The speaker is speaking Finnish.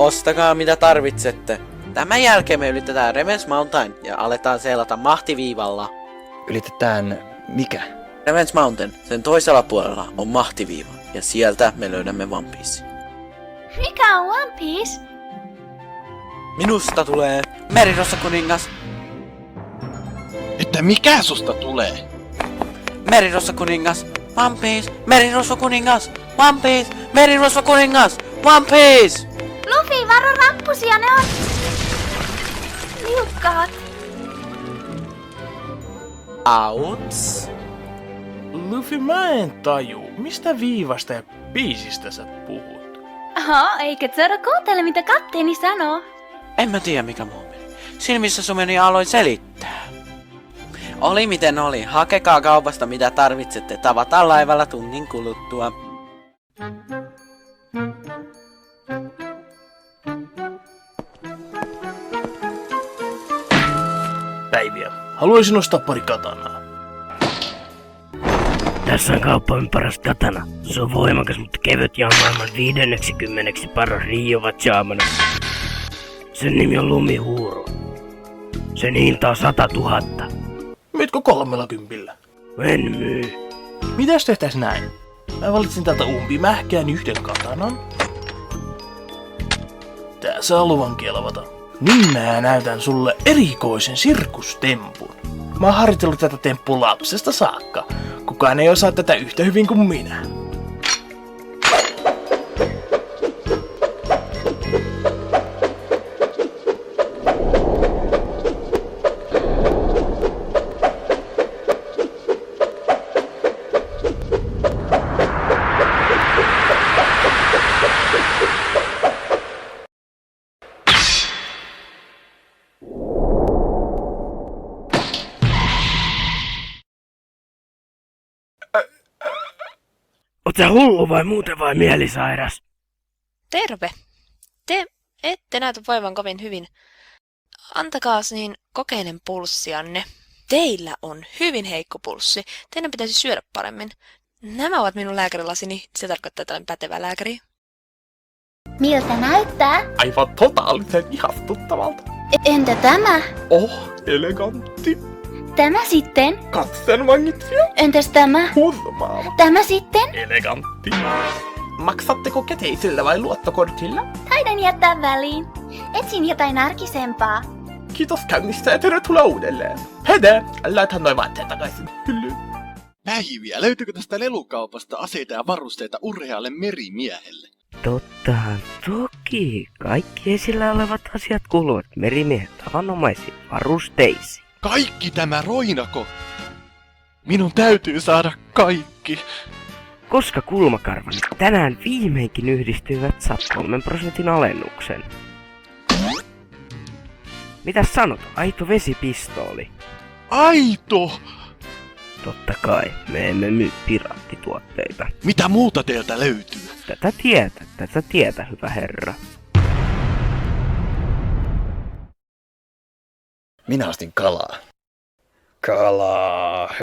Ostakaa mitä tarvitsette. Tämän jälkeen me ylitetään Revenge Mountain ja aletaan seilata mahtiviivalla. Ylitetään mikä? Revenge Mountain, sen toisella puolella on mahtiviiva ja sieltä me löydämme One Piece. Mikä on One Piece? Minusta tulee Merirossa kuningas. Että mikä susta tulee? Merirossa kuningas. One Piece. Merirossa kuningas. One Piece. Merirossa kuningas. One Piece. Luffy, varo rappusia, ne on liukkaat. Auts. Luffy, mä en taju, mistä viivasta ja biisistä sä puhut? Oho, eikö Zoro kuuntele mitä kapteeni sanoo? En mä tiedä mikä muu meni. Silmissä sumeni ja aloin selittää. Oli miten oli. Hakekaa kaupasta mitä tarvitsette. Tavataan laivalla tunnin kuluttua. Päiviä. Haluaisin ostaa pari katanaa. Tässä on kauppamme paras katana. Se on voimakas, mutta kevyt ja on maailman 50 paras Ryuva Chamana. Sen nimi on Lumihuuro. Sen hinta on 100 000. Myytkö 30? En myy. Mitäs tehtäis näin? Mä valitsin täältä umpimähkään yhden katanan. Tää saa luvan kelvata. Niin mä näytän sulle erikoisen sirkustempun. Mä oon harjoitellut tätä temppua lapsesta saakka. Kukaan ei osaa tätä yhtä hyvin kuin minä. Oot sä hullu vai muuten vai mielisairas? Terve. Te ette näytä voivan kovin hyvin. Antakaas niin kokeinen pulssianne. Teillä on hyvin heikko pulssi. Teidän pitäisi syödä paremmin. Nämä ovat minun lääkärilasini. Se tarkoittaa, että olen pätevä lääkäri. Miltä näyttää? Aivan totaalisen ihastuttavalta. Entä tämä? Oh, elegantti. Tämä sitten? Katsen vangitsija. Entäs tämä? Hurmaava. Tämä sitten? Elegantti. Maksatteko käteisellä vai luottokortilla? Taidan jättää väliin. Etsin jotain arkisempaa. Kiitos käynnistä ja tervetuloa uudelleen. Hede, laithan noin vaatteet takaisin hyllyyn. Päiviä, löytyykö tästä lelukaupasta aseita ja varusteita urhealle merimiehelle? Tottahan toki. Kaikki esillä olevat asiat kuuluvat merimiehen tavanomaisiin varusteisiin. Kaikki tämä roinako? Minun täytyy saada kaikki. Koska kulmakarvani tänään viimeinkin yhdistyivät, saat 3% alennuksen. Mitäs sanot? Aito vesipistooli. Aito! Totta kai, me emme myy piraattituotteita. Mitä muuta teiltä löytyy? Tätä tietä, hyvä herra. Minä ostin kalaa. Kalaa.